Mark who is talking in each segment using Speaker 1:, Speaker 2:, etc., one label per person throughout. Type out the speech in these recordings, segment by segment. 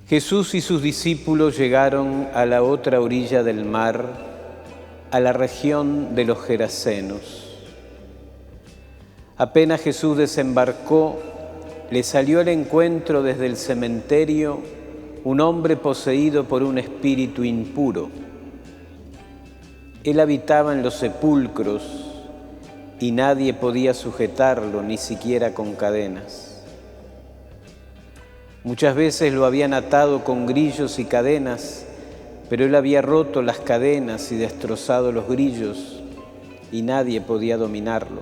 Speaker 1: Jesús y sus discípulos llegaron a la otra orilla del mar, a la región de los Gerasenos. Apenas Jesús desembarcó, le salió al encuentro desde el cementerio un hombre poseído por un espíritu impuro. Él habitaba en los sepulcros y nadie podía sujetarlo, ni siquiera con cadenas. Muchas veces lo habían atado con grillos y cadenas, pero él había roto las cadenas y destrozado los grillos, y nadie podía dominarlo.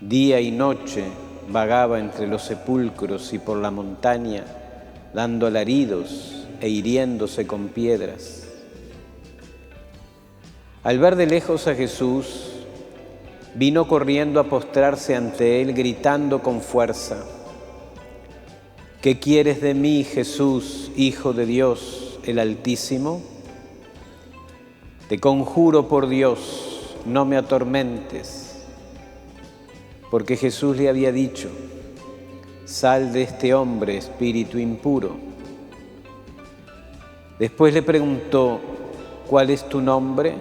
Speaker 1: Día y noche vagaba entre los sepulcros y por la montaña, dando alaridos e hiriéndose con piedras. Al ver de lejos a Jesús, vino corriendo a postrarse ante él, gritando con fuerza: ¿Qué quieres de mí, Jesús, Hijo de Dios, el Altísimo? Te conjuro por Dios, no me atormentes. Porque Jesús le había dicho: sal de este hombre, espíritu impuro. Después le preguntó: ¿cuál es tu nombre?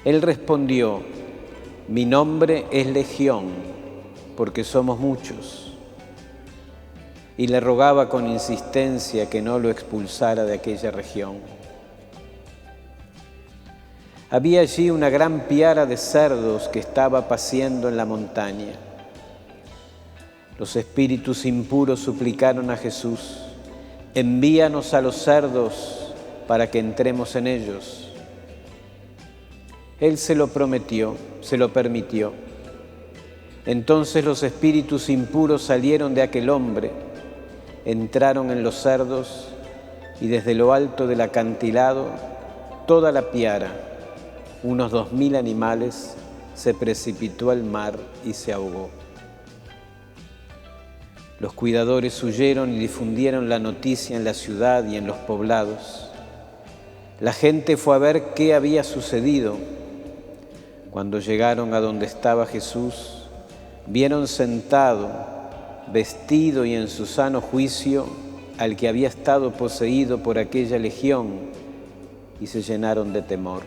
Speaker 1: Él respondió: mi nombre es Legión, porque somos muchos. Y le rogaba con insistencia que no lo expulsara de aquella región. Había allí una gran piara de cerdos que estaba paciendo en la montaña. Los espíritus impuros suplicaron a Jesús: envíanos a los cerdos para que entremos en ellos. Él se lo prometió, se lo permitió. Entonces los espíritus impuros salieron de aquel hombre, entraron en los cerdos y desde lo alto del acantilado, toda la piara, unos 2000 animales, se precipitó al mar y se ahogó. Los cuidadores huyeron y difundieron la noticia en la ciudad y en los poblados. La gente fue a ver qué había sucedido. Cuando llegaron a donde estaba Jesús, vieron sentado, vestido y en su sano juicio, al que había estado poseído por aquella legión, y se llenaron de temor.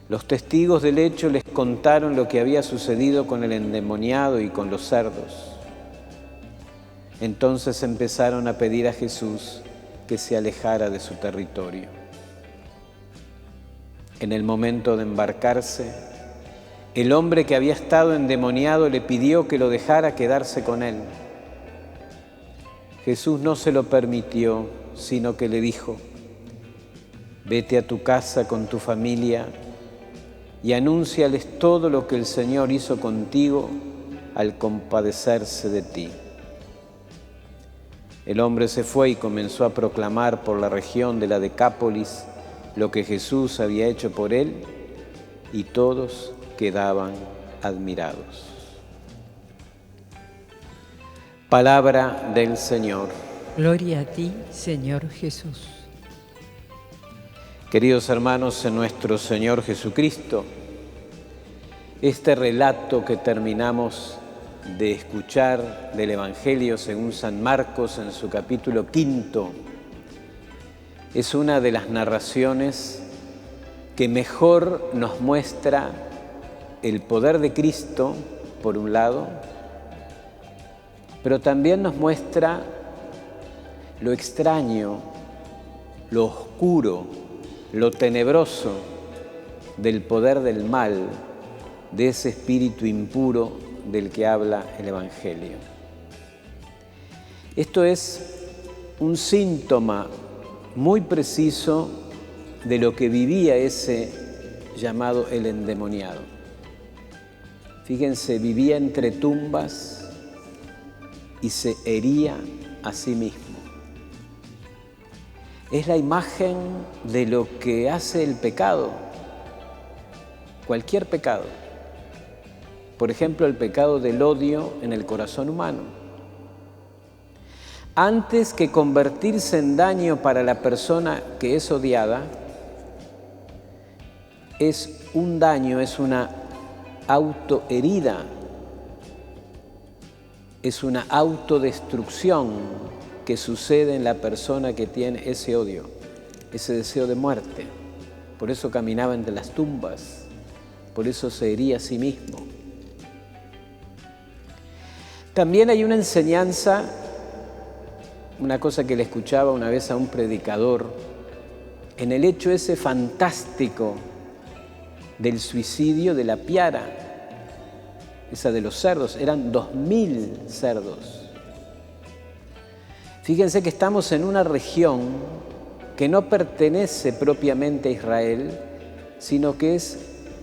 Speaker 1: Los testigos del hecho les contaron lo que había sucedido con el endemoniado y con los cerdos. Entonces empezaron a pedir a Jesús que se alejara de su territorio. En el momento de embarcarse, el hombre que había estado endemoniado le pidió que lo dejara quedarse con él. Jesús no se lo permitió, sino que le dijo: vete a tu casa con tu familia y anúnciales todo lo que el Señor hizo contigo al compadecerse de ti. El hombre se fue y comenzó a proclamar por la región de la Decápolis lo que Jesús había hecho por él, y todos quedaban admirados. Palabra del Señor.
Speaker 2: Gloria a ti, Señor Jesús.
Speaker 1: Queridos hermanos en nuestro Señor Jesucristo, este relato que terminamos de escuchar del Evangelio según San Marcos en su capítulo 5, es una de las narraciones que mejor nos muestra el poder de Cristo, por un lado, pero también nos muestra lo extraño, lo oscuro, lo tenebroso del poder del mal, de ese espíritu impuro del que habla el Evangelio. Esto es un síntoma muy preciso de lo que vivía ese llamado el endemoniado. Fíjense, vivía entre tumbas y se hería a sí mismo. Es la imagen de lo que hace el pecado, cualquier pecado. Por ejemplo, el pecado del odio en el corazón humano. Antes que convertirse en daño para la persona que es odiada, es un daño, es una autoherida es una autodestrucción que sucede en la persona que tiene ese odio, ese deseo de muerte. Por eso caminaba entre las tumbas, por eso se hería a sí mismo. También hay una enseñanza, una cosa que le escuchaba una vez a un predicador, en el hecho ese fantástico del suicidio de la piara, esa de los cerdos, eran 2000 cerdos. Fíjense que estamos en una región que no pertenece propiamente a Israel, sino que es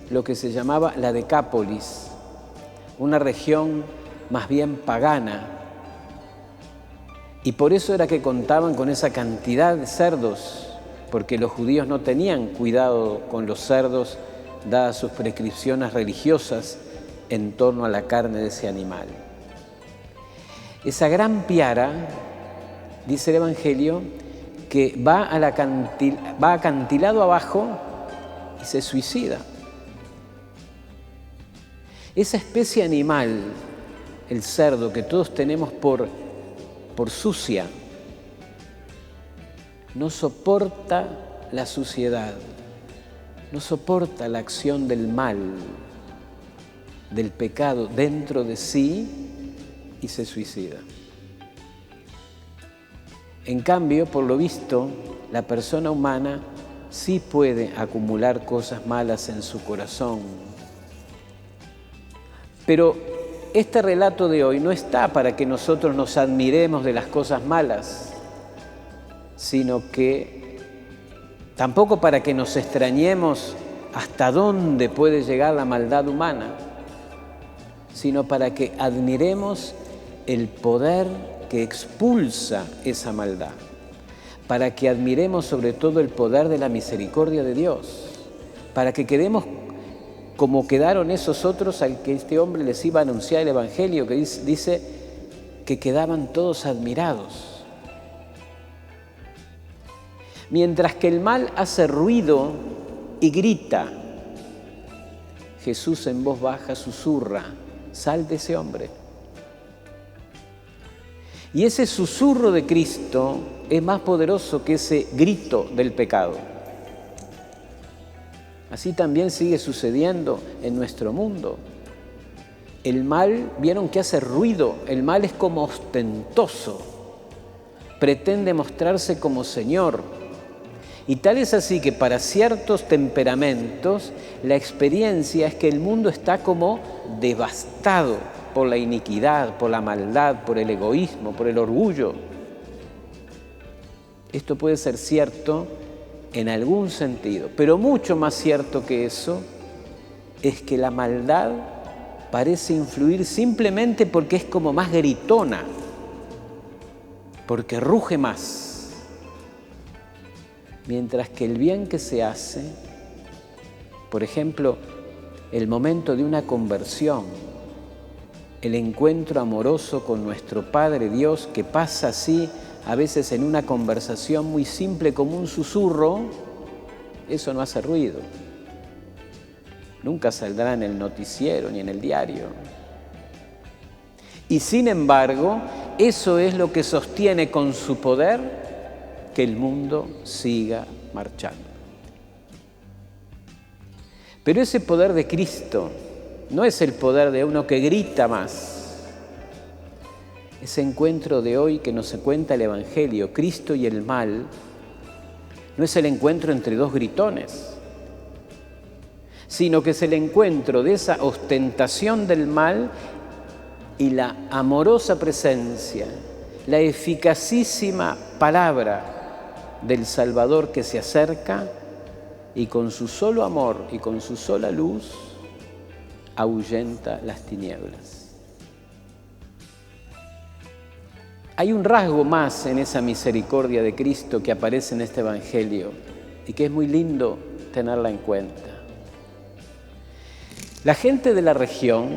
Speaker 1: lo que se llamaba la Decápolis, una región más bien pagana. Y por eso era que contaban con esa cantidad de cerdos, porque los judíos no tenían cuidado con los cerdos, dadas sus prescripciones religiosas en torno a la carne de ese animal. Esa gran piara, dice el Evangelio, que va acantilado abajo y se suicida. Esa especie animal, el cerdo, que todos tenemos por sucia, no soporta la suciedad, no soporta la acción del mal, del pecado dentro de sí y se suicida. En cambio, por lo visto, la persona humana sí puede acumular cosas malas en su corazón. Pero este relato de hoy no está para que nosotros nos admiremos de las cosas malas, sino que tampoco para que nos extrañemos hasta dónde puede llegar la maldad humana, sino para que admiremos el poder que expulsa esa maldad, para que admiremos sobre todo el poder de la misericordia de Dios, para que quedemos como quedaron esos otros al que este hombre les iba a anunciar el Evangelio, que dice que quedaban todos admirados. Mientras que el mal hace ruido y grita, Jesús en voz baja susurra: sal de ese hombre. Y ese susurro de Cristo es más poderoso que ese grito del pecado. Así también sigue sucediendo en nuestro mundo. El mal, vieron que hace ruido, el mal es como ostentoso, pretende mostrarse como Señor. Y tal es así que para ciertos temperamentos la experiencia es que el mundo está como devastado por la iniquidad, por la maldad, por el egoísmo, por el orgullo. Esto puede ser cierto en algún sentido, pero mucho más cierto que eso es que la maldad parece influir simplemente porque es como más gritona, porque ruge más, mientras que el bien que se hace, por ejemplo, el momento de una conversión, el encuentro amoroso con nuestro Padre Dios, que pasa así a veces en una conversación muy simple como un susurro, eso no hace ruido. Nunca saldrá en el noticiero ni en el diario. Y sin embargo, eso es lo que sostiene con su poder que el mundo siga marchando. Pero ese poder de Cristo no es el poder de uno que grita más. Ese encuentro de hoy que nos cuenta el Evangelio, Cristo y el mal, no es el encuentro entre dos gritones, sino que es el encuentro de esa ostentación del mal y la amorosa presencia, la eficacísima palabra del Salvador que se acerca y con su solo amor y con su sola luz ahuyenta las tinieblas. Hay un rasgo más en esa misericordia de Cristo que aparece en este Evangelio y que es muy lindo tenerla en cuenta. La gente de la región,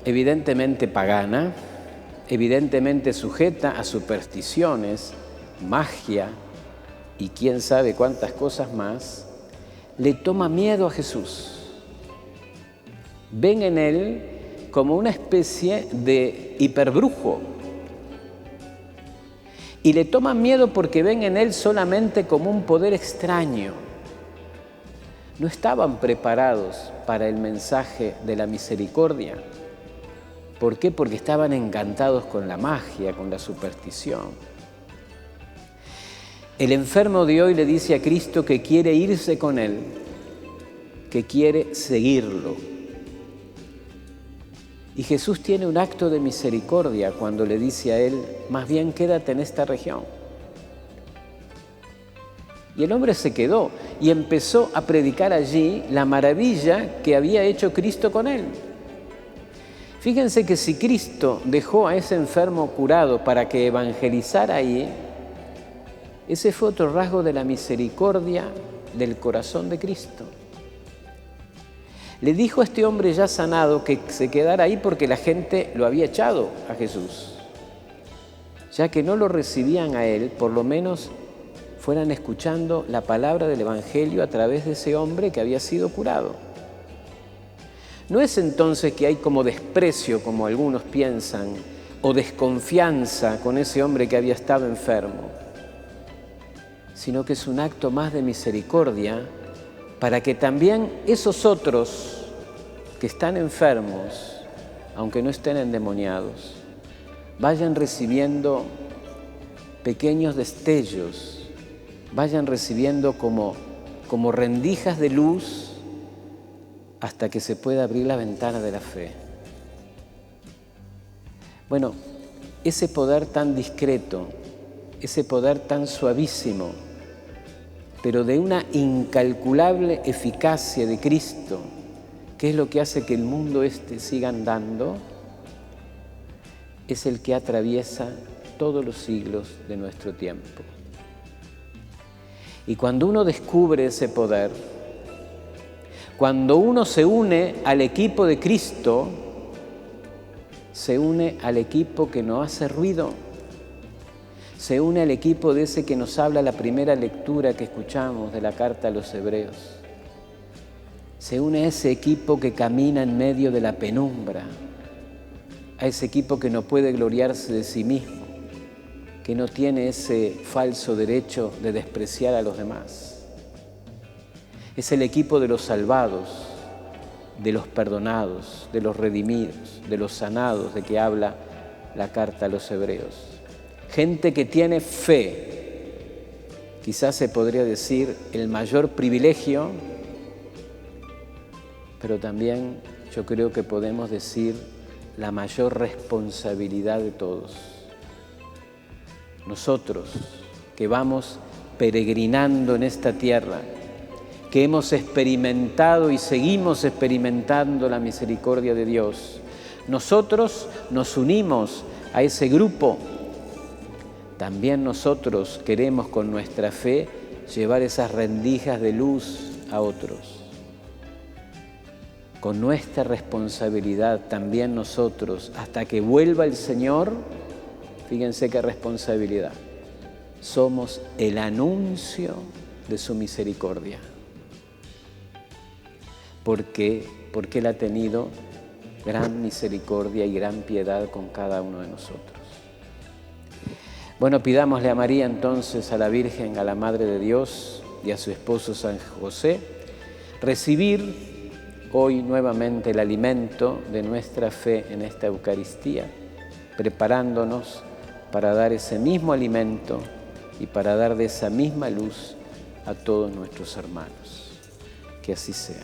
Speaker 1: evidentemente pagana, evidentemente sujeta a supersticiones, magia y quién sabe cuántas cosas más, le toma miedo a Jesús. Ven en él como una especie de hiperbrujo. Y le toman miedo porque ven en él solamente como un poder extraño. No estaban preparados para el mensaje de la misericordia. ¿Por qué? Porque estaban encantados con la magia, con la superstición. El enfermo de hoy le dice a Cristo que quiere irse con él, que quiere seguirlo. Y Jesús tiene un acto de misericordia cuando le dice a él, más bien quédate en esta región. Y el hombre se quedó y empezó a predicar allí la maravilla que había hecho Cristo con él. Fíjense que si Cristo dejó a ese enfermo curado para que evangelizara ahí, ese fue otro rasgo de la misericordia del corazón de Cristo. Le dijo a este hombre ya sanado que se quedara ahí porque la gente lo había echado a Jesús. Ya que no lo recibían a él, por lo menos fueran escuchando la palabra del Evangelio a través de ese hombre que había sido curado. No es entonces que hay como desprecio, como algunos piensan, o desconfianza con ese hombre que había estado enfermo, sino que es un acto más de misericordia para que también esos otros que están enfermos, aunque no estén endemoniados, vayan recibiendo pequeños destellos, vayan recibiendo como rendijas de luz hasta que se pueda abrir la ventana de la fe. Bueno, ese poder tan discreto, ese poder tan suavísimo, pero de una incalculable eficacia de Cristo, que es lo que hace que el mundo siga andando, es el que atraviesa todos los siglos de nuestro tiempo. Y cuando uno descubre ese poder, cuando uno se une al equipo de Cristo, se une al equipo que no hace ruido, se une al equipo de ese que nos habla la primera lectura que escuchamos de la carta a los Hebreos. Se une a ese equipo que camina en medio de la penumbra, a ese equipo que no puede gloriarse de sí mismo, que no tiene ese falso derecho de despreciar a los demás. Es el equipo de los salvados, de los perdonados, de los redimidos, de los sanados, de que habla la carta a los Hebreos. Gente que tiene fe, quizás se podría decir el mayor privilegio, pero también yo creo que podemos decir la mayor responsabilidad de todos. Nosotros que vamos peregrinando en esta tierra, que hemos experimentado y seguimos experimentando la misericordia de Dios, nosotros nos unimos a ese grupo. También nosotros queremos con nuestra fe llevar esas rendijas de luz a otros. Con nuestra responsabilidad también nosotros, hasta que vuelva el Señor, fíjense qué responsabilidad, somos el anuncio de su misericordia. ¿Por qué? Porque Él ha tenido gran misericordia y gran piedad con cada uno de nosotros. Bueno, pidámosle a María entonces, a la Virgen, a la Madre de Dios y a su esposo San José, recibir hoy nuevamente el alimento de nuestra fe en esta Eucaristía, preparándonos para dar ese mismo alimento y para dar de esa misma luz a todos nuestros hermanos. Que así sea.